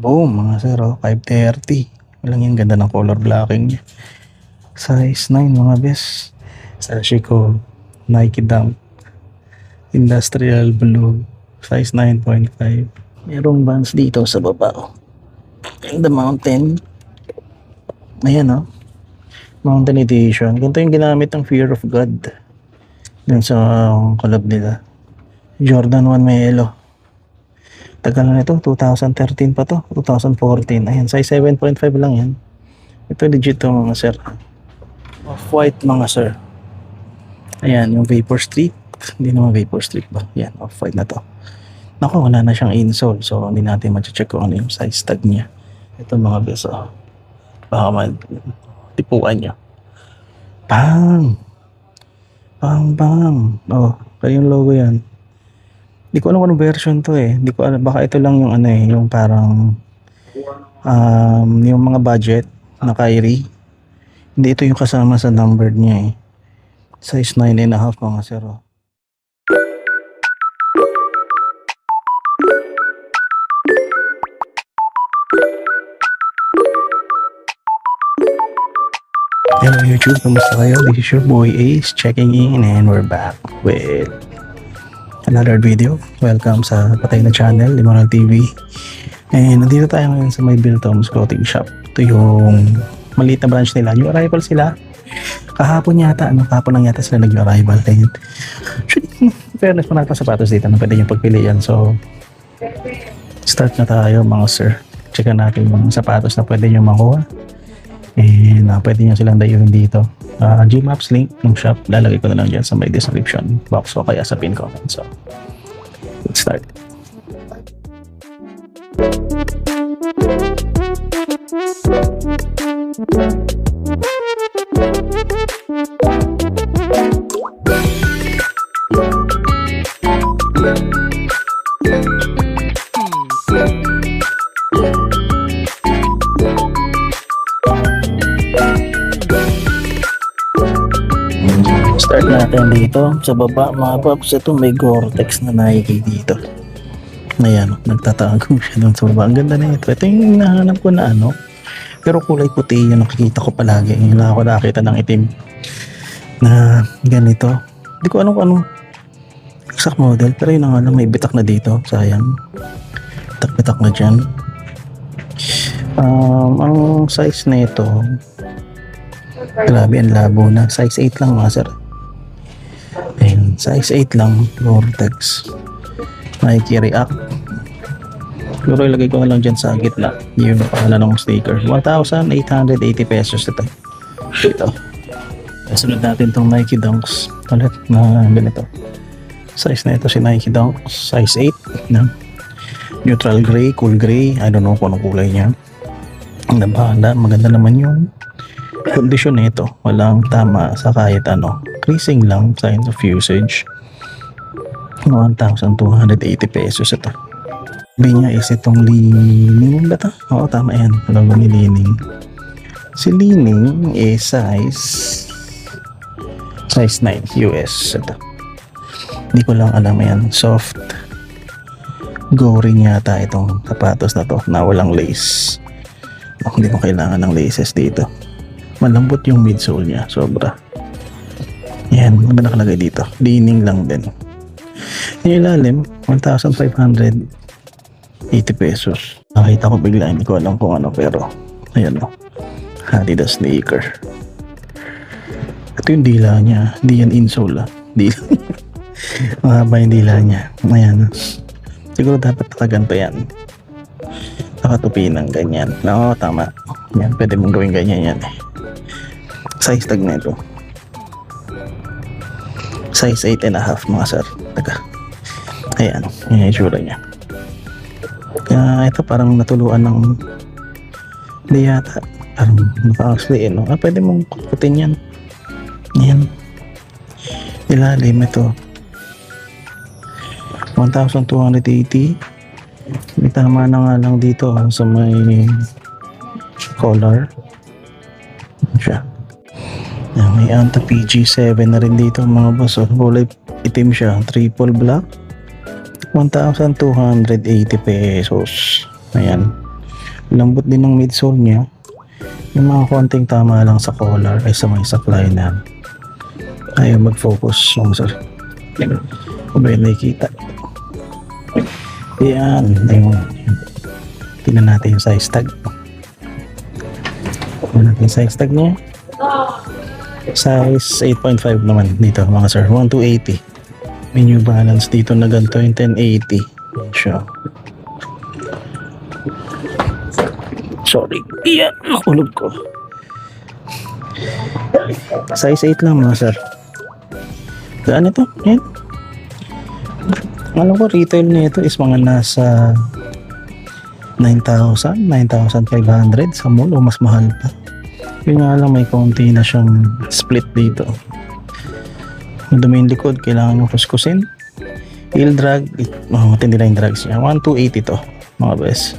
Boom, mga sir, 530. Walang yung ganda ng color blocking niya. Size 9, mga bes. Sashiko, Nike Dunk, Industrial Blue, size 9.5. Merong bands dito sa baba. And the Mountain. Ayan, Mountain Edition. Ganito yung ginamit ng Fear of God. Dun sa collab nila. Jordan 1 Melo. Tagal na ito, 2013 pa to, 2014. Ayan, size 7.5 lang yan. Ito legit to, mga sir. Off-white, mga sir. Ayan, yung Vapor Street. Hindi naman Vapor Street ba? Yan, off-white na to. Naku, wala na siyang insole. So, hindi natin ma-check kung ano yung size tag niya. Ito mga beso. Baka tipuan nyo. Bang! Bang, bang. Oh, kaya yung logo yan. Hindi ko alam kung anong version to eh. Hindi ko alam. Baka ito lang yung yung parang yung mga budget na Kyrie. Hindi ito yung kasama sa numbered niya eh. Size 9.5 mga sir. Hello YouTube, kamusta kayo? This is your boy Ace checking in and we're back with another video. Welcome sa patay na channel, Limonal TV. And nandito tayo ngayon sa may Bill Tom's Clothing Shop. Ito yung maliit na branch nila. New arrival sila. Kahapon yata, kahapon lang yata sila nag-new arrival. And fairness, marami pa sapatos dito na pwede yung pagpilian. So, start na tayo mga sir. Checkan natin yung sapatos na pwede nyo makuha. And pwede nyo silang dayuhin dito. Gmaps link ng shop, lalagay ko na lang dyan sa may description box o kaya sa pin comment. So, let's start. Start natin dito sa baba mga paps. Ito may Gore-Tex na Nike dito. Ayan, nagtatago siya dun sa baba. Ang ganda na ito. Ito yung hinahanap ko na pero kulay puti yung nakikita ko palagi. Wala ako nakita ng itim na ganito. Hindi ko alam kung anong exact model, pero yun ang may bitak na dito. Sayang, bitak na dyan. Ang size na ito, grabe ang labo na. Size 8 lang mga sir. Ayun, size 8 lang. Gore-Tex Nike React. Pero ilagay ko na lang dyan sa gitna yung pangalan ng sticker. 1,880 pesos ito. Sunod natin tong Nike Dunks ulit na ganito. Size na ito si Nike Dunks, size 8 na neutral gray, cool gray. I don't know kung anong kulay niya. Ang bahala, maganda naman yung condition nito. Walang tama sa kahit ano. Creasing lang, signs of usage. 1,280 pesos ito. Sabi niya is itong Li-Ning ba ito? Oo, tama yan. Logo ni Li-Ning. Si Li-Ning is size 9 US ito. Hindi ko lang alam yan. Soft goring yata itong sapatos na to na walang lace. Hindi ko kailangan ng laces dito. Malambot yung midsole niya, sobra. Yan, ano nakalagay dito? Li-Ning lang din. Yung ilalim, 1,580 pesos. Nakita ko bigla, hindi ko alam kung ano, pero ayan Adidas sneaker. Ito yung dila niya, hindi yan insole dila. Mahaba yung dila niya. Ayan, siguro dapat nakaganto yan, nakatupi ng ganyan. Oo, tama yan, pwede mong gawin ganyan yan Size tag na ito, size 8.5 mga sir. Ayan, yung itsura niya. Ito parang natuluan ng hindi yata, parang naka-actually pwede mong kukutin yan. Ayan, ilalim ito 1,280. May tama na nga lang dito sa may collar siya. May Anta PG7 na rin dito mga boss. Kulay itim siya, triple black, 1,280 pesos. Ayan, Lambot din ng midsole niya. Yung mga konting tama lang sa collar ay sa may supply na. Ayaw mag-focus mga sir. Kung ba yun nakikita. Yan. Ayun. Tingnan natin yung size tag. Tingnan natin yung size tag niya. Size 8.5 naman dito mga sir. 1280. May New Balance dito na ganito yung 1080. Siya. Sorry. Yan. Nakulog ko. Size 8 lang mga sir. Saan ito? Yan. Alam ko retail nito is mga nasa 9,000, 9,500 sa mall o mas mahal pa. Yun nga lang may konti na siyang split dito. Madumi yung likod, kailangan mo kuskusin. Heel drag, matindi na yung drags niya. 1280 to mga bes.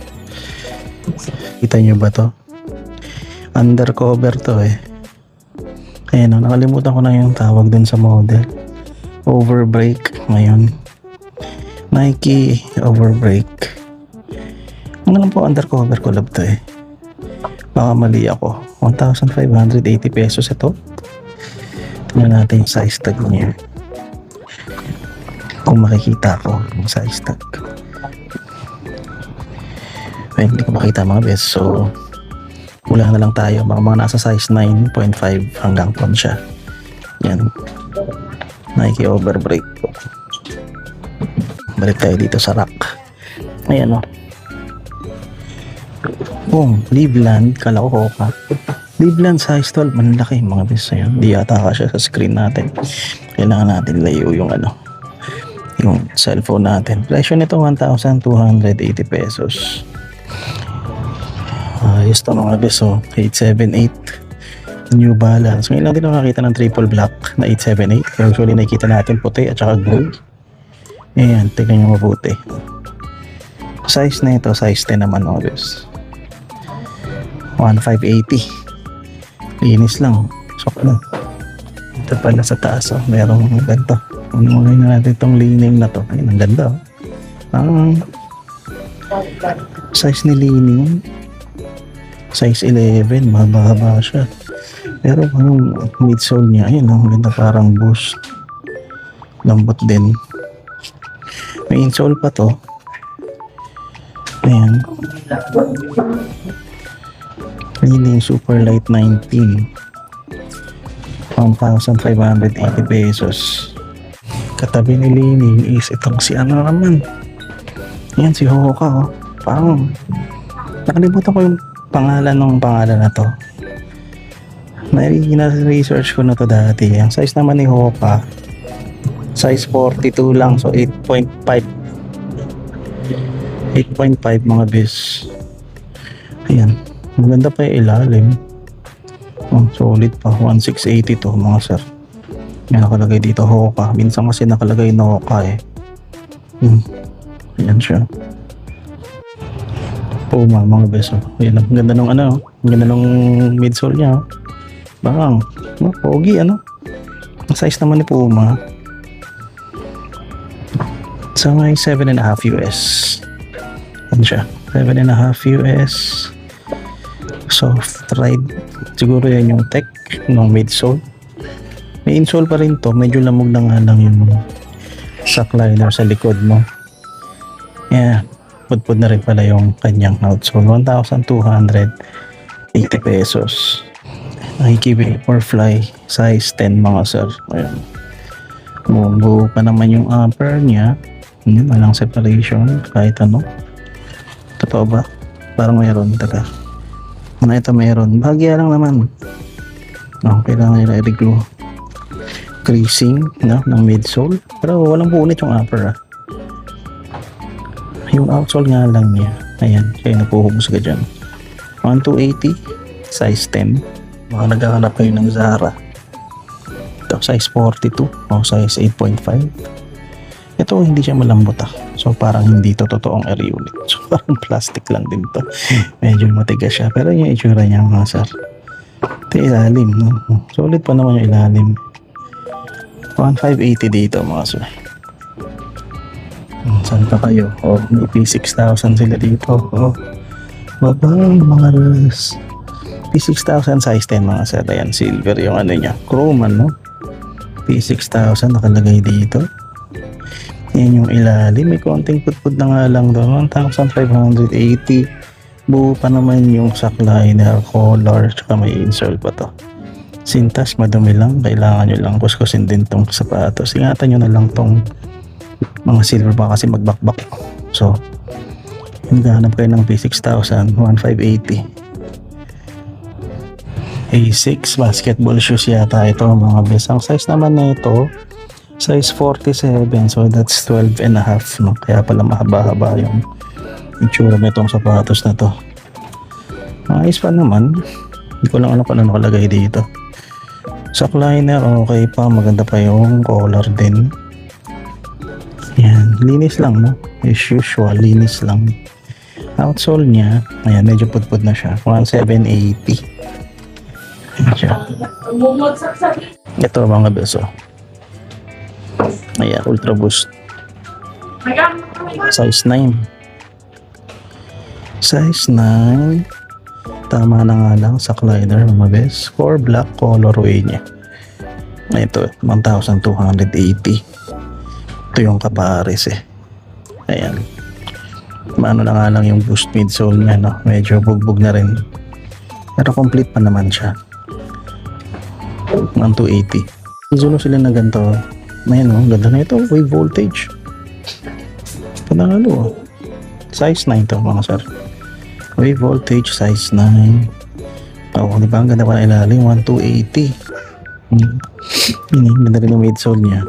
Kita nyo ba to? Undercover to eh. Ayan o, nakalimutan ko na yung tawag dun sa model. Overbreak ngayon. Nike Overbreak. Ano lang po, undercover collab to eh. Baka mali ako. 1,580 pesos ito. Tingnan natin yung size tag niya. Kung makikita ko yung size tag. Well, hindi ko makita mga bes. So, wala na lang tayo. Mga nasa size 9.5 hanggang 10 siya. Yan. Nike Overbreak. Balik tayo dito sa rack. Ayan o. Liveland. Kala ko Hoka. Liveland size 12. Manlaki mga bes. Ayan. Di yata ka siya sa screen natin. Kailangan natin layo yung yung cellphone natin. Presyo nito 1,280 pesos. Ayos to mga bes. 878 New Balance. Ngayon lang din nakakita ng triple black na 878. Usually nakikita natin puti at saka gray. Ayan, tignan nyo mabuti. Size na ito, size 10 naman mga bes. 1,580. Linis lang. Sok na. Ito pala sa taas. Merong ganito. Ununin na natin itong lining na to. Ayun, ang ganda. Size ni lining. Size 11. Mahaba siya. Pero yung midsole niya, ayun, ang ganda, parang boost. Lambot din. May insole pa to. Ayan. Lining Super Light 19. 1,580 pesos. Katabi ni lining is itong si ano naman. Ayan, si Hoka. Parang nakalimutan ko yung pangalan na to. Na-research ko na to dati. Ang size naman ni Hoka, size 42 lang. So 8.5 mga bes. Ayan. Maganda pa yung ilalim. Solid pa. 1,680 to mga sir. May nakalagay dito Hoka. Minsan kasi nakalagay na Hoka eh. Ayan siya. Puma mga bes. Ayan. Ang ganda nung ang ganda nung midsole niya. Bang. Pogi ano. Ang size naman ni Puma. So may 7.5 US. Yan siya. 7.5 US. Soft ride. Siguro yan yung tech ng midsole. May insole pa rin to. Medyo lamog na nga lang yung shock liner sa likod mo. Yeah. Pudpud na rin pala yung kanyang outsole. 1,280 pesos. Nike Vaporfly size 10 mga sir. Ayan. Buo pa naman yung upper niya. Walang separation kahit ano. Totoo ba? Parang mayroon. Taka. Ano ito mayroon? Bahagya lang naman. Kailangan nila i-glue. Creasing ng midsole. Pero walang punit yung upper. Yung outsole nga lang niya. Ayan. Kaya napuhubos ka dyan. 1,280. Size 10. Mga naghahanap kayo ng Zara. Ito size 42. O size 8.5. Ito hindi siya malambot So parang hindi to totoong air unit. So parang plastic lang din to. Medyo matigas siya. Pero yung itsura niya mga sir. Ito ilalim. Solid pa naman yung ilalim. 1,580 dito mga sir. Saan pa kayo? May P6,000 sila dito. Bye-bye mga res. P6000 size 10 mga sir. Ayan, silver yung ano niya. Chrome ano. P6000 nakalagay dito. Yan yung ilalim. May konting putput na nga lang doon. 1,580. Buo pa naman yung sack liner, collar, tsaka may insole pa to. Sintas, madumi lang. Kailangan nyo lang kuskusin din tong sapatos. Ingatan nyo na lang tong mga silver pa kasi magbakbak. So, hinahanap kayo ng P6000, 1,580. A6 basketball shoes yata ito mga best. Ang size naman na ito, size 47. So, that's 12 and a half. No? Kaya pala mahaba-haba yung itsura nitong sapatos na to. Ayos pa naman. Hindi ko lang alam kung ano nakalagay dito. Sack liner, okay pa. Maganda pa yung collar din. Yan. Linis lang, no? As usual, linis lang. Outsole niya, ayan, medyo putput na siya. 1,780. Ayan siya. Ito mga beso. Ayan, Ultra Boost. Size 9. Size 9. Tama na nga lang sa liner mga bes. Core black colorway niya. Ito, 1,280. Ito yung kapares eh. Ayan. Maano na nga lang yung boost midsole niya, no? Medyo bugbog na rin. Pero complete pa naman siya. 1,280. Zulo sila na ganito. Ayan, no? Ganda na ito. Wave voltage. Panalo. Size 9 to mga sir. Wave voltage size 9. Oh, di ba? Ang ganda pa na ilalim. 1,280. Ganda rin yung midsole niya.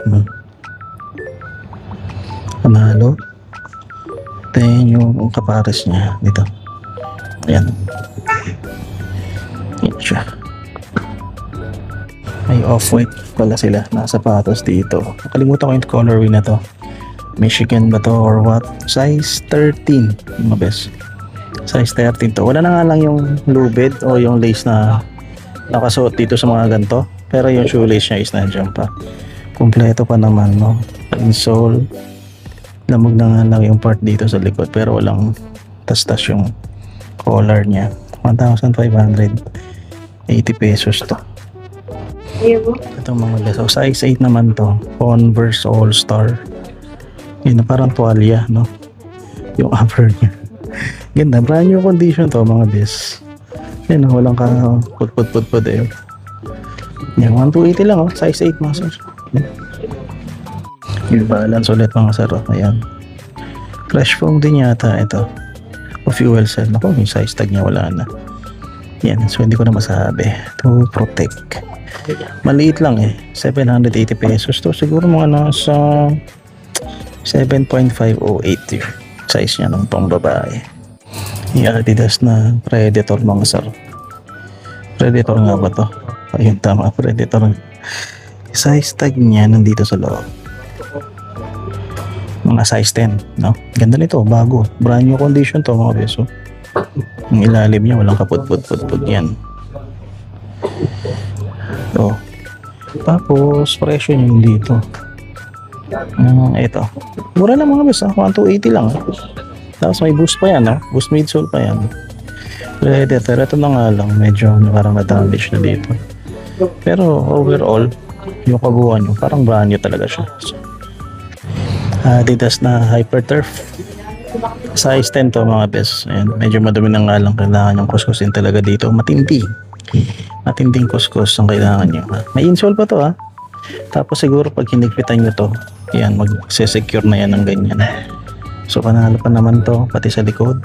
Panalo. Then yung kapares niya dito. Ayan. Ayan siya. May off-white pala sila na sapatos dito. Nakalimutan ko yung colorway na to. Michigan ba to or what? Size 13 mga best. Size 13 to. Wala na nga lang yung lubid o yung lace na nakasuot dito sa mga ganito. Pero yung shoelace niya is nandiyan pa. Kompleto pa naman, no? Insole. Lamog na nga lang yung part dito sa likod pero walang tas-tas yung collar niya. 1,580 pesos to. Ito mga leso. Size 8 naman to. Converse All-Star. Yun na parang tuwalya, no? Yung upper niya. Ganda. Brand new condition to mga bes. Yan, walang ka put eh. Yan, 1,280 lang, oh. Size 8 mga sir. Yung balance ulit mga sir. Ayan. Fresh foam din yata ito. O fuel cell. Naku, yung size tag niya wala na. Yan. So hindi ko na masabi. To protect. Maliit lang eh. 780 pesos to. Siguro mga nasa 7.508 yung size niya ng pang babae. Yung Adidas na Predator mga sir. Predator nga ba to? Ayun tama. Predator. Size tag niya nandito sa loob. Mga size 10, no? Ganda nito, bago. Brand new condition to mga beso. Yung ilalim niya, walang kaput-put-put yan. So, tapos, presyo niya yung dito. Ito. Mura lang mga beso, 1,280 lang. Tapos may boost pa yan, no? Boost midsole pa yan. Predator, ito na nga lang, medyo parang na-damage na dito. Pero overall, yung kabuuan nyo, parang brand new talaga siya. So, Adidas na Hyperturf size 10 to mga best. Ayan, medyo madumi na nga lang, kailangan yung kuskusin talaga dito. Matinding kuskus ang kailangan nyo. May insole pa to ha. Tapos siguro pag hinigpitan nyo to, yan, mag-secure na yan ng ganyan. So panalo pa naman to, pati sa likod.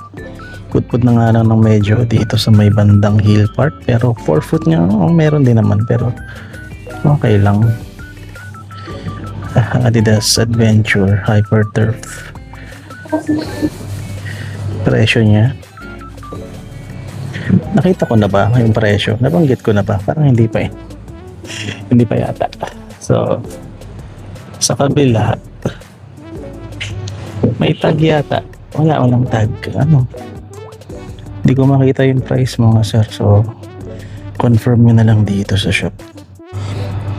Putput na nga lang ng medyo dito sa may bandang heel part. Pero 4 foot nya, meron din naman. Pero okay lang. Adidas Adventure Hyperturf. Presyo niya. Nakita ko na ba yung presyo? Nabanggit ko na ba? Parang hindi pa eh. Hindi pa yata. So, sa kabila, may tag yata. Walang tag. Ano? Hindi ko makita yung price mga sir. So, confirm nyo na lang dito sa shop.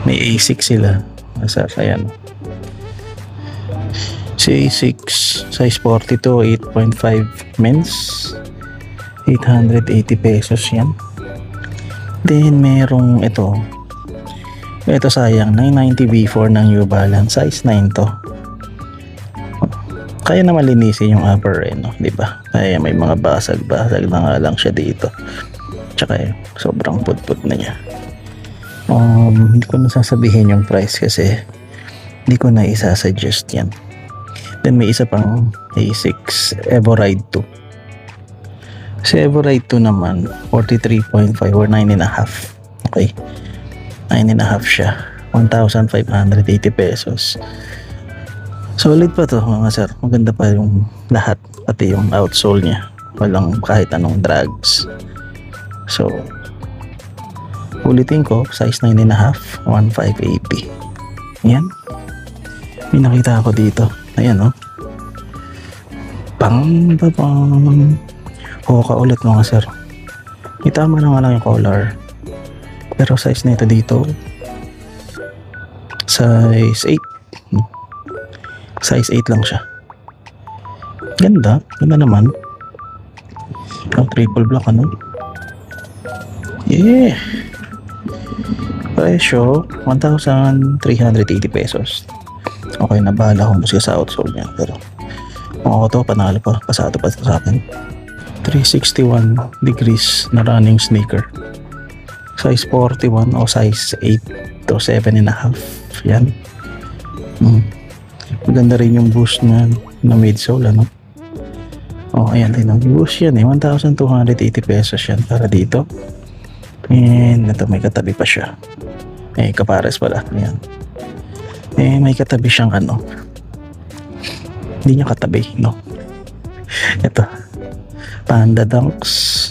May A6 sila. Sir, ayan. Si A6 size 42, 8.5 men's, 880 pesos yan. Then merong ito sayang, 990 V4 ng New Balance, size 9 to. Kaya naman linisin yung upper no, di ba? Kaya may mga basag-basag na nga lang siya dito. Tsaka sobrang put-put na niya. Hindi ko na sasabihin yung price kasi hindi ko na isasuggest yan. Then may isa pang A6 Evoride 2. Si Evoride 2 naman 43.5 or 9.5. Okay, 9.5 siya, 1,580 pesos. Solid pa to mga sir, maganda pa yung lahat, pati yung outsole niya, walang kahit anong drags. So ulitin ko, size 9.5, 1,580. Yan, may nakita ako dito, ayan o, pang Hoka ulit mga sir. Itama na nga lang yung color, pero size na ito dito size 8. Size 8 lang siya. Ganda naman. Triple black ano. Yeah. Presyo 1,380 pesos. Okay na, bahala kung gusto sa outsole niya, pero ako to panalo pa, pasado pa sa akin. 361 degrees na running sneaker, size 41 o size 8 to 7.5. Yan. Maganda rin yung boost na midsole ano. Ayan, tingnan yung boost yan 1,280 pesos yan para dito. And ito may katabi pa siya, kapares pala. Ayan, may katabi siyang ano, hindi niya katabi no. Ito Panda Dunks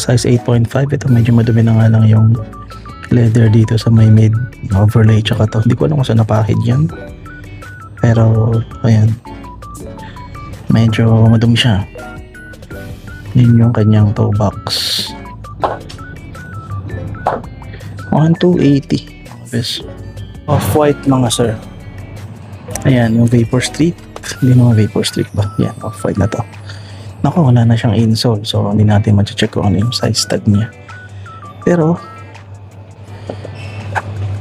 size 8.5. ito medyo madumi na nga lang yung leather dito sa may mid overlay, tsaka to hindi ko alam kung saan napakid yan, pero ayan, medyo madumi siya. Yun yung kanyang toe box, 1,280 pesos. Off-white mga sir. Ayan yung Vapor Street, hindi naman Vapor Street ba, yan off-white na to. Naku, wala na siyang insole, so hindi natin ma-check kung ano yung size tag niya, pero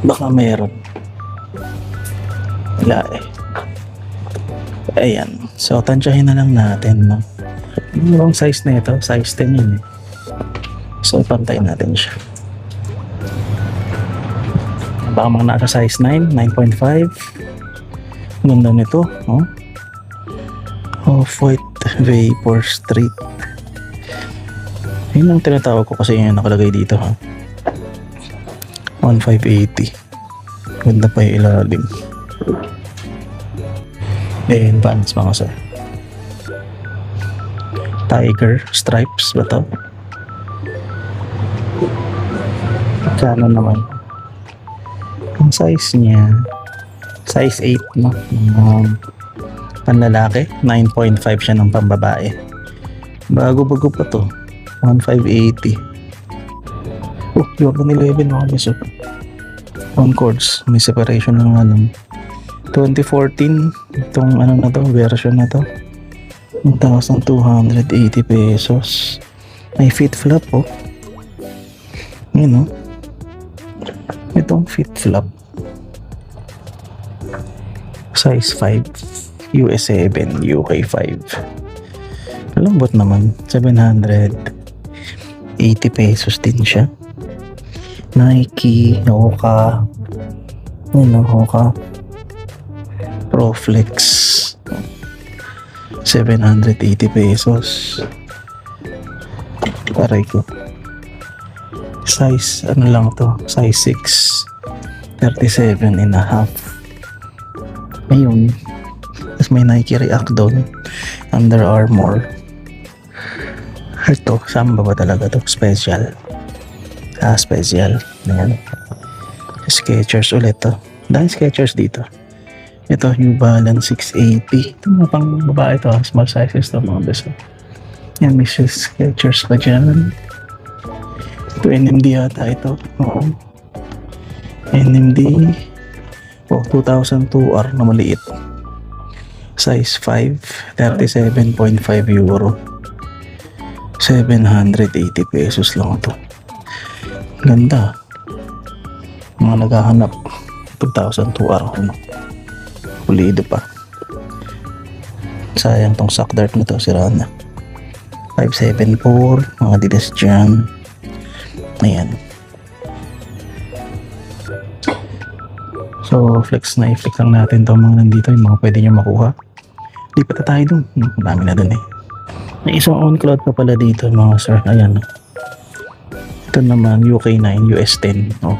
baka meron. Wala ayan, so tansyahin na lang natin no? Yung size na ito, size 10 yun so ipantayin natin siya. Baka mga nasa size 9, 9.5. Ganda nito Off-white Vapor Street, yun ang tinatawag ko kasi yun nakalagay dito 1,580. Ganda pa yung ilalim. Then pants mga sir, Tiger stripes ba to? Kano naman ang size niya? Size 8 no? Panlalaki 9.5 siya ng pambabae. Bago pa to, 1,580. Jordan 11 mga beso. Concords, may separation ng alam. 2014 itong ano na to, version na to, 1,280 pesos. May fit flap yun itong fit flap, size 5, US 7, UK 5. Malambot naman, 780 pesos din siya. Nike, Hoka, Hoka Proflex, 780 pesos. Aray ko, size ano lang to, size 6, 37.5. Ayun, tapos may Nike React doon, Under Armour. Ito, samba ba talaga to? Special. Special. Ayan. Skechers ulit to. Dahil Skechers dito. Ito, New Balance 680. Ito mga pang babae to. Small sizes to mga beso. Yan, may Skechers pa dyan. Ito, NMD yata ito. Oo. NMD. 2002R na maliit. Size 5, 37.5 euro. 780 pesos lang ito. Ganda. Mga naghahanap 2,002 araw, no? Pulido pa. Sayang tong sock dart na to, sira na. 574, mga Adidas dyan. Ayan. So flex na i-flex lang natin to mga nandito, yung mga pwede nyo makuha. Lipat na tayo dun. Marami na dun eh. May isang on cloud pa pala dito mga sir. Ayan. Ito naman UK9, US10. Oh.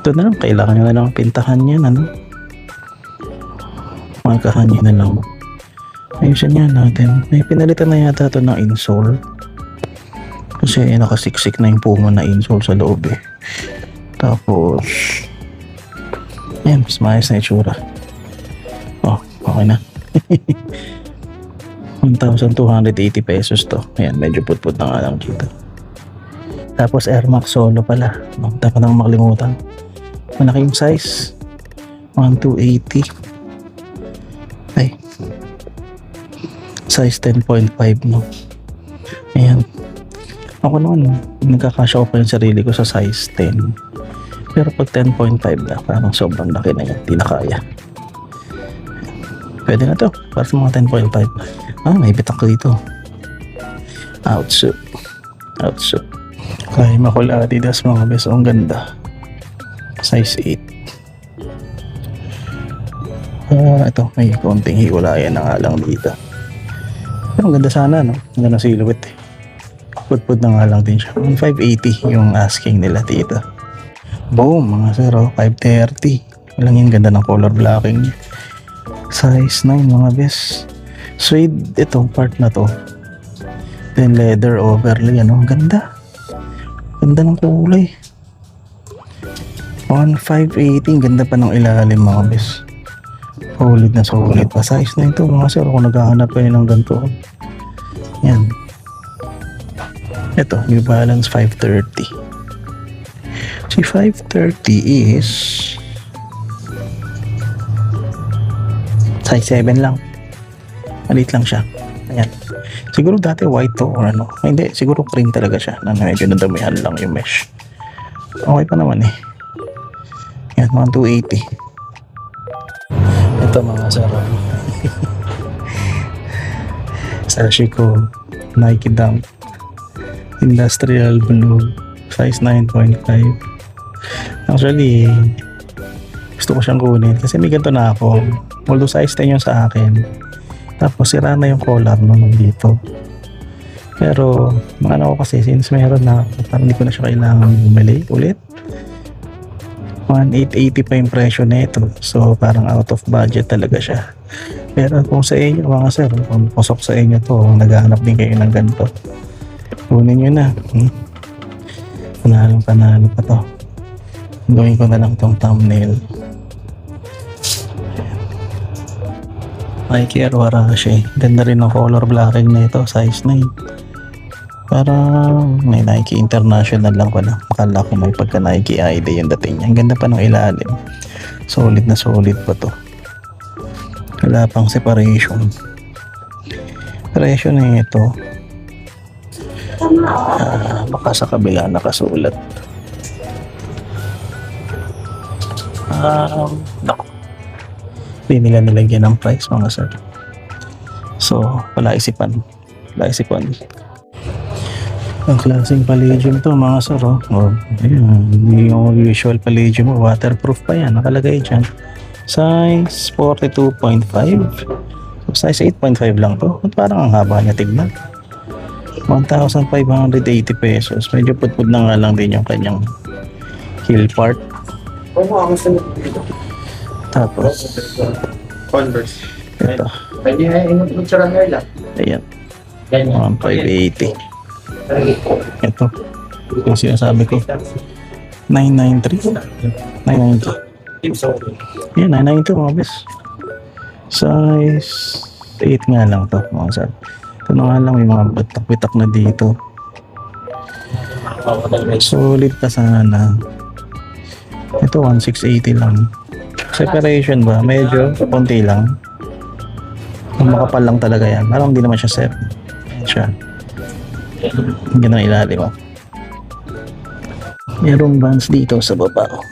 Ito na lang. Kailangan nyo na lang pintahan yan. Ano? Markahan nyo na lang. Ayusin yan natin. May pinalitan na yata ito ng insole. Kasi nakasiksik na yung Puma na insole sa loob eh. Tapos ayan, mas maayos na itsura. Oh, okay na. 1,280 pesos to. Ayan, medyo put-put na nga lang dito. Tapos Air Max Solo pala. Dapat nang makalimutan. Malaki yung size. 1,280. Ay. Size 10.5 no. Ayan. Ako naman, nagkakasya ko pa yung sarili ko sa size 10. Pero pag 10.5 na, parang sobrang laki na yan. Hindi na kaya. Pwede na to. Para sa mga 10.5. Ah, may bitak ko dito. Outsuit. Outsuit. Kaya makul Adidas mga beso. Ang ganda. Size 8. Ito. May konting hiwalayan na nga lang dito. Pero ang ganda sana, no? Ang ganda silhouette eh. Put-put na nga lang din siya. 580 yung asking nila dito. Boom, mga sir, 530. Walang yung ganda ng color blocking niya. Size 9 mga bes. Suede itong part na to. Then leather overlay, ano, ganda. Ganda ng kulay. 1,580, ganda pa ng ilalim mga bes. Solid na solid pa. Size 9 to mga sir, kung naghahanap kayo ng ganito. Yan. Ito, New Balance 530. Si 530 is size 7 lang. Maliit lang siya. Ayan. Siguro dati white to or ano. Hindi, siguro cream talaga siya. Na medyo nadamihan lang yung mesh. Okay pa naman eh. Ayan, mga 280. Ito mga sarap. Sashiko Nike Dunk Industrial Blue size 9.5. Actually gusto ko siyang kunin kasi may ganito na ako, although size 10 yung sa akin, tapos sira na yung collar nung dito. Pero ano ko kasi, since meron na, parang hindi ko na siya kailangan bumili ulit. 1,880 pa yung presyo na ito, so parang out of budget talaga siya. Pero kung sa inyo mga sir, kung pasok sa inyo to, naghahanap din kayo ng ganito, kunin nyo na. Panalo pa to. Gawin ko na lang tong thumbnail. Nike Air Warashi. Ganda rin ng color blocking na ito, size 9. Parang may Nike International lang pala. Akala ko may pagka Nike ID yung dating niya. Ang ganda pa ng ilalim. Solid na solid pa to. Wala pang separation. Presyo na ito. Baka sa kabila nakasulat. Naku. Hindi nila nilagyan ng price mga sir. So, wala isipan. Ang klaseng palladium to mga sir. Oh, ayan. Hindi yung usual palladium. Waterproof pa yan. Nakalagay dyan. Size 42.5. So, size 8.5 lang to. At parang ang haba niya tignan. 1,580 pesos. Medyo putpud na nga lang din yung kanyang heel part. Tapos Converse. ito. Pwede na yung picture ng hair lang. Ayan. Ganyan. 1,580. Ito. Yung sinasabi ko. 993. 990. Ayan, 992 mga bes. Size 8 nga lang to mga sir. Ito na nga lang, may mga bitak-bitak na dito. Solid pa sana. Ito 1,680 lang. Separation ba? Medyo konti lang. Makapal lang talaga yan. Parang hindi naman siya set. Ayan siya. Ganun ang ilalim oh. Merong Vans dito sa baba oh.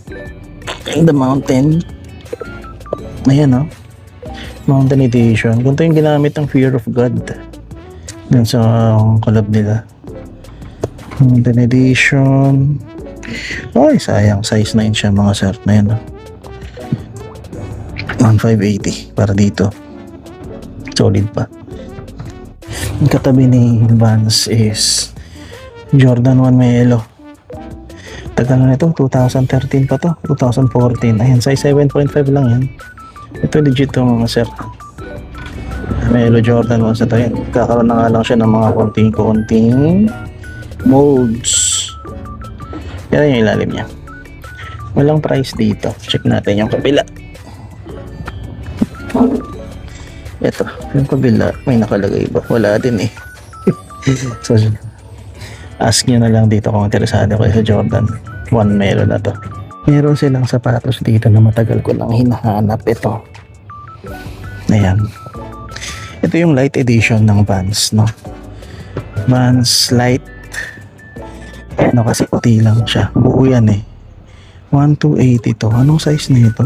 In the mountain. Ayan oh. Mountain edition. Ganito yung ginamit ng Fear of God. Dun sa collab nila. Mountain edition. Ay, sayang. Size 9 siya mga sir. Ayan oh. 1580 para dito. Solid pa. Ang katabi ni Vans is Jordan 1 Melo. Tagal na ito, 2013 pa to, 2014. Ayan, size 7.5 lang yan. Ito legit to mga sir. Melo Jordan 1 sa to yan. Kakaroon na nga lang siya ng mga konting molds. Yan yung ilalim niya. Walang price dito. Check natin yung kabila. Ito, yung kabila, may nakalagay ba? Wala din eh. So, ask nyo na lang dito kung interesado kayo sa Jordan 1 Melo na to. Meron silang sapatos dito na matagal ko lang hinahanap. Ito. Ayan. Ito yung light edition ng Vans, no? Vans Light. Ano kasi puti lang siya. Buo yan eh. 1280 to. Anong size na ito?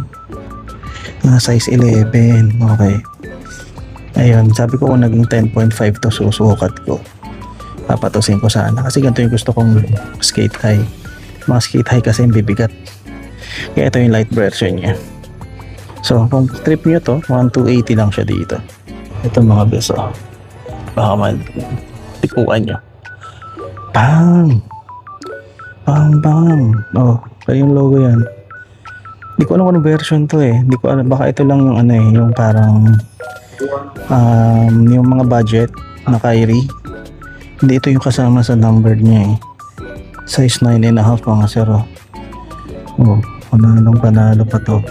Size 11. Okay. Ayun, sabi ko kung naging 10.5 to susukat ko. Papatusin ko sana kasi ganito yung gusto kong skate high. Mga skate high kasi yung bibigat. Kaya ito yung light version niya. So kung trip nyo to, 1280 lang siya dito. Ito mga beso. Baka tikuan nyo. Bang! Bang bang! Oh, kaya yung logo yan. Hindi ko alam kung anong version to eh. Hindi ko alam, baka ito lang yung ano eh, yung parang yung mga budget na Kyrie. Hindi ito yung kasama sa number niya eh. Size 9.5 mga sir oh. Oh, panalo pa to.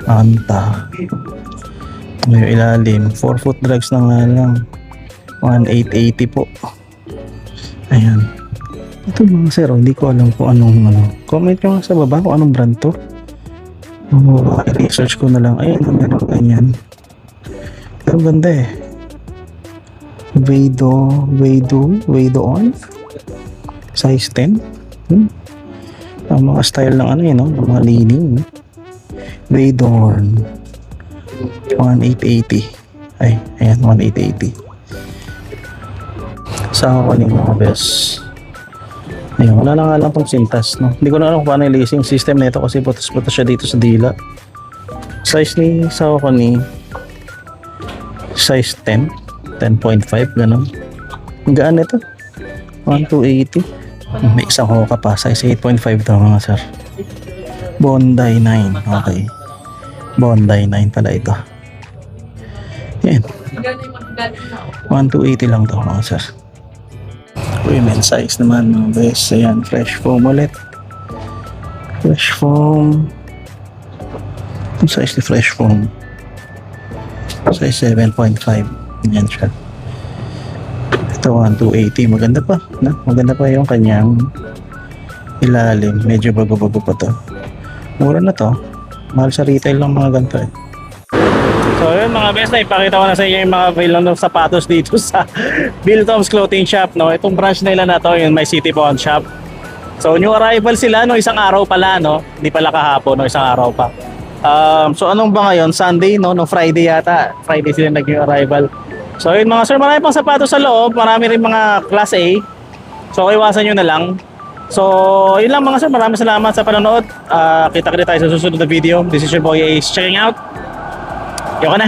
Anta. Yung ilalim 4 foot drags na nga lang. 1880 po. Ayan. Ito mga sir oh, hindi ko alam kung anong comment nyo sa baba kung anong brand to. Oh, research ko na lang. Ayun, meron ganyan. Pero ganda eh. Vado on. Size 10. Ang mga style ng ano yun, no? Mga leaning. Vadorn. 1880. Ay, ayan, 1880. Saan ko yung mga best? Ayun, wala na nga lang tong sintas, no? Hindi ko na alam kung paano yung lacing system nito kasi butas-butas siya dito sa dila. Size ni sawa ko ni size 10, 10.5 ganun. Ang gaan nito. 1280. May isang hoka pa, size 8.5 to mga sir. Bondi 9. Okay. Bondi 9 pala ito. Yan. 1280 lang to mga sir. Women size naman mga best. Ayan, fresh foam ulit. Fresh foam. Ang size ni fresh foam. Size 7.5. Yan siya. Ito 1280. Maganda pa. No? Maganda pa yung kanyang ilalim. Medyo bago-bago pa to. Mura na to. Mahal sa retail lang mga ganito eh. So yun mga best, na ipakita ko na sa inyo yung mga avail ng sapatos dito sa Bill Tom's Clothing Shop, no? Itong branch nila na to, yung may City Pawn Shop. So new arrival sila no, isang araw pala no, hindi pala kahapon no, isang araw pa. So anong ba ngayon? Sunday no, no Friday yata. Friday sila nag-new arrival. So yun mga sir, marami pang sapatos sa loob, marami rin mga class A. So iwasan nyo na lang. So yun lang mga sir, maraming salamat sa panonood. Kita-kita tayo sa susunod na video. This is your boy Ace checking out. Yoko na.